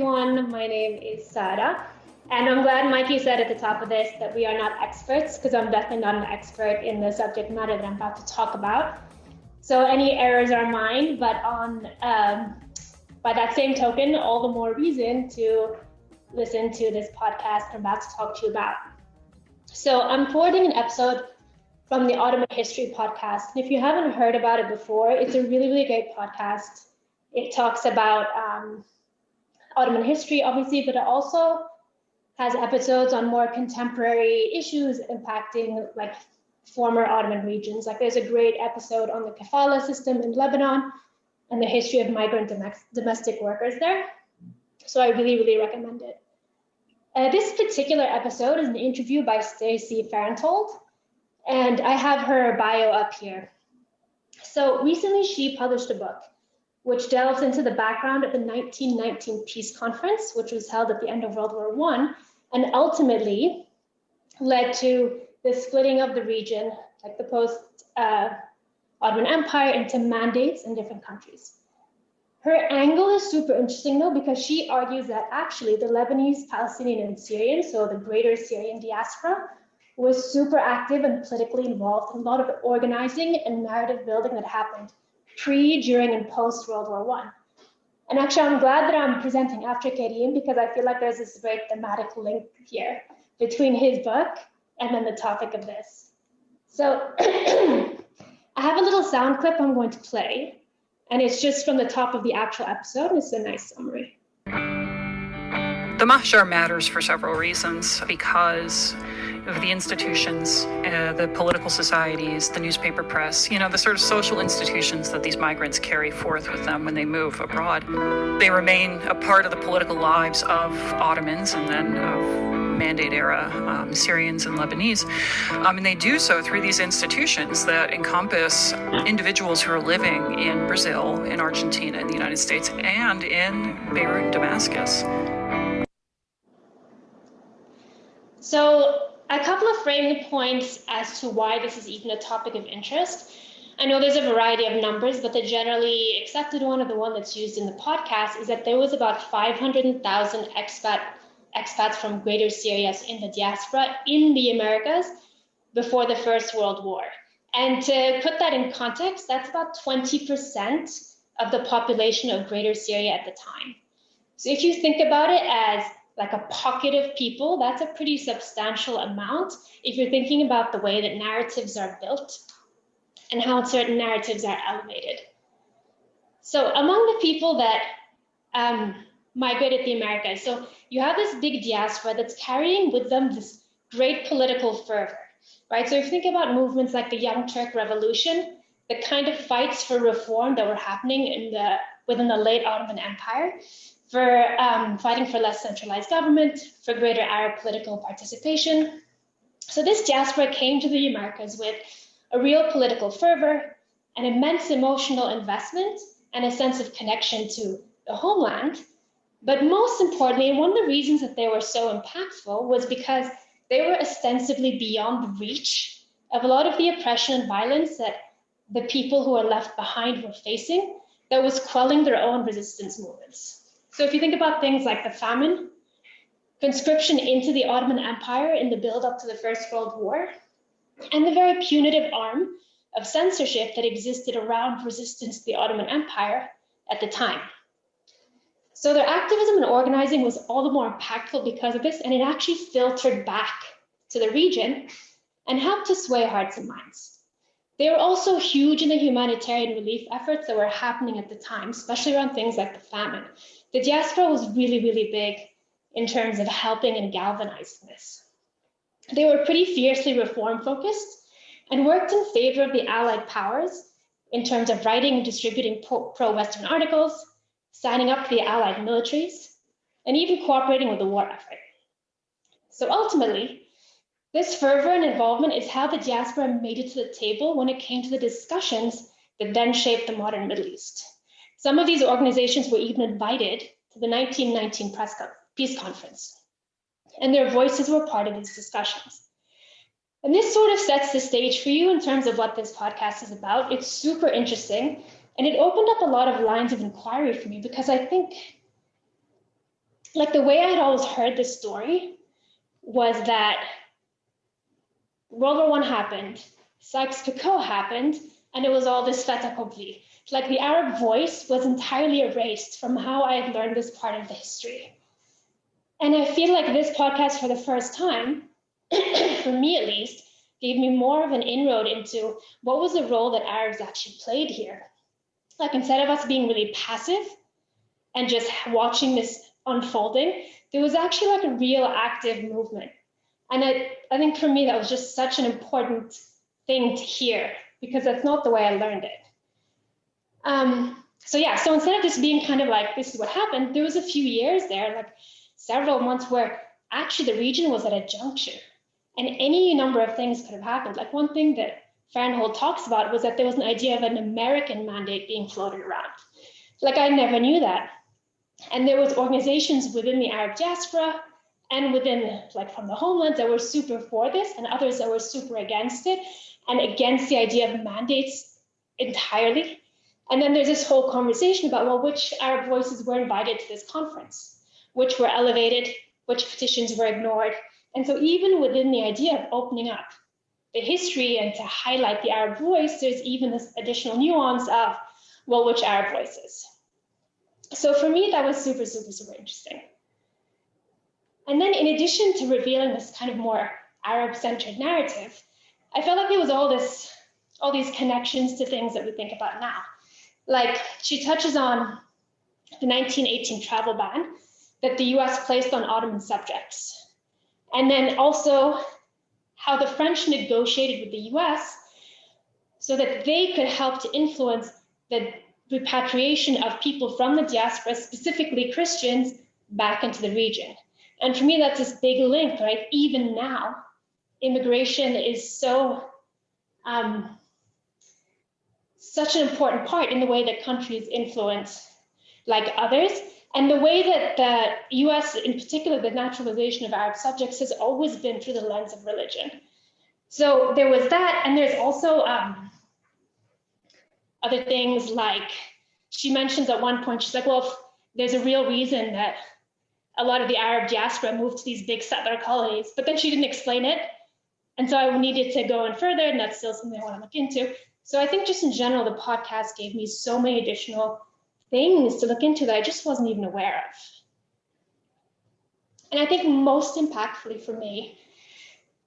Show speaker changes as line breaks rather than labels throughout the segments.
everyone. My name is Sara, and I'm glad Mikey said at the top of this that we are not experts, because I'm definitely not an expert in the subject matter that I'm about to talk about. So any errors are mine, but by that same token, all the more reason to listen to this podcast I'm about to talk to you about. So I'm forwarding an episode from the Ottoman History Podcast. And if you haven't heard about it before, it's a really, really great podcast. It talks about Ottoman history, obviously, but it also has episodes on more contemporary issues impacting like former Ottoman regions. Like there's a great episode on the kafala system in Lebanon and the history of migrant domestic workers there. So I really, really recommend it. This particular episode is an interview by Stacey Fantold, and I have her bio up here. So recently she published a book which delves into the background of the 1919 peace conference, which was held at the end of World War I, and ultimately led to the splitting of the region, like the post-Ottoman Empire, into mandates in different countries. Her angle is super interesting though, because she argues that actually the Lebanese, Palestinian, and Syrian, so the greater Syrian diaspora, was super active and politically involved in a lot of organizing and narrative building that happened pre, during, and post World War I. And actually, I'm glad that I'm presenting after Karim, because I feel like there's this great thematic link here between his book and then the topic of this. So I have a little sound clip I'm going to play, and it's just from the top of the actual episode. It's a nice summary.
The Mahjar matters for several reasons, because of the institutions, the political societies, the newspaper press, the sort of social institutions that these migrants carry forth with them when they move abroad. They remain a part of the political lives of Ottomans and then of Mandate era Syrians and Lebanese. And they do so through these institutions that encompass individuals who are living in Brazil, in Argentina, in the United States, and in Beirut and Damascus.
So a couple of framing points as to why this is even a topic of interest. I know there's a variety of numbers, but the generally accepted one, or the one that's used in the podcast, is that there was about 500,000 expats from Greater Syria in the diaspora in the Americas before the First World War. And to put that in context, that's about 20% of the population of Greater Syria at the time. So if you think about it as like a pocket of people, that's a pretty substantial amount if you're thinking about the way that narratives are built and how certain narratives are elevated. So among the people that migrated the Americas, so you have this big diaspora that's carrying with them this great political fervor, right? So if you think about movements like the Young Turk Revolution, the kind of fights for reform that were happening within the late Ottoman Empire, for fighting for less centralized government, for greater Arab political participation. So this diaspora came to the Americas with a real political fervor, an immense emotional investment, and a sense of connection to the homeland. But most importantly, and one of the reasons that they were so impactful was because they were ostensibly beyond the reach of a lot of the oppression and violence that the people who were left behind were facing, that was quelling their own resistance movements. So if you think about things like the famine, conscription into the Ottoman Empire in the build-up to the First World War, and the very punitive arm of censorship that existed around resistance to the Ottoman Empire at the time. So their activism and organizing was all the more impactful because of this, and it actually filtered back to the region and helped to sway hearts and minds. They were also huge in the humanitarian relief efforts that were happening at the time, especially around things like the famine. The diaspora was really, really big in terms of helping and galvanizing this. They were pretty fiercely reform-focused and worked in favor of the Allied powers in terms of writing and distributing pro-Western articles, signing up for the Allied militaries, and even cooperating with the war effort. So ultimately, this fervor and involvement is how the diaspora made it to the table when it came to the discussions that then shaped the modern Middle East. Some of these organizations were even invited to the 1919 peace conference, and their voices were part of these discussions. And this sort of sets the stage for you in terms of what this podcast is about. It's super interesting, and it opened up a lot of lines of inquiry for me, because I think like the way I'd always heard the story was that World War I happened, Sykes-Picot happened, and it was all this fait accompli. Like the Arab voice was entirely erased from how I had learned this part of the history. And I feel like this podcast, for the first time, for me at least, gave me more of an inroad into what was the role that Arabs actually played here. Like instead of us being really passive and just watching this unfolding, there was actually like a real active movement. And I think for me, that was just such an important thing to hear, because that's not the way I learned it. So instead of just being kind of like, this is what happened, there was a few years there, like several months, where actually the region was at a juncture and any number of things could have happened. Like one thing that Fantold talks about was that there was an idea of an American mandate being floated around. Like I never knew that. And there was organizations within the Arab diaspora and within, like from the homelands, that were super for this, and others that were super against it and against the idea of mandates entirely. And then there's this whole conversation about, well, which Arab voices were invited to this conference, which were elevated, which petitions were ignored. And so even within the idea of opening up the history and to highlight the Arab voice, there's even this additional nuance of, well, which Arab voices? So for me, that was super, super, super interesting. And then in addition to revealing this kind of more Arab-centered narrative, I felt like there was all these connections to things that we think about now. Like she touches on the 1918 travel ban that the US placed on Ottoman subjects. And then also how the French negotiated with the US so that they could help to influence the repatriation of people from the diaspora, specifically Christians, back into the region. And for me, that's this big link, right? Even now, immigration is such an important part in the way that countries influence like others, and the way that the US, in particular, the naturalization of Arab subjects has always been through the lens of religion. So there was that, and there's also other things like, she mentions at one point, she's like, well, there's a real reason that a lot of the Arab diaspora moved to these big settler colonies, but then she didn't explain it. And so I needed to go in further, and that's still something I want to look into. So I think just in general, the podcast gave me so many additional things to look into that I just wasn't even aware of. And I think most impactfully for me,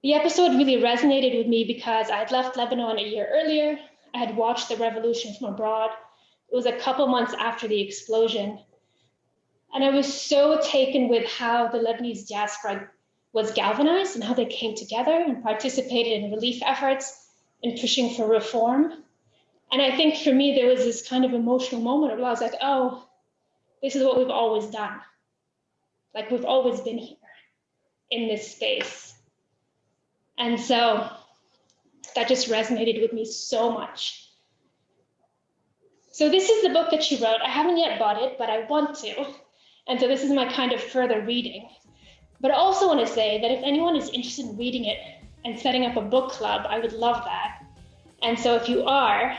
the episode really resonated with me because I had left Lebanon a year earlier. I had watched the revolution from abroad. It was a couple months after the explosion. And I was so taken with how the Lebanese diaspora was galvanized and how they came together and participated in relief efforts and pushing for reform. And I think for me, there was this kind of emotional moment where I was like, oh, this is what we've always done. Like we've always been here in this space. And so that just resonated with me so much. So this is the book that she wrote. I haven't yet bought it, but I want to. And so this is my kind of further reading. But I also want to say that if anyone is interested in reading it and setting up a book club, I would love that. And so if you are,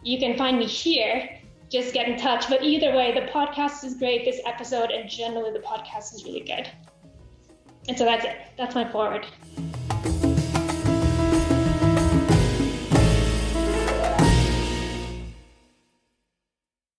you can find me here. Just get in touch. But either way, the podcast is great, this episode, and generally the podcast is really good. And so that's it. That's my forward.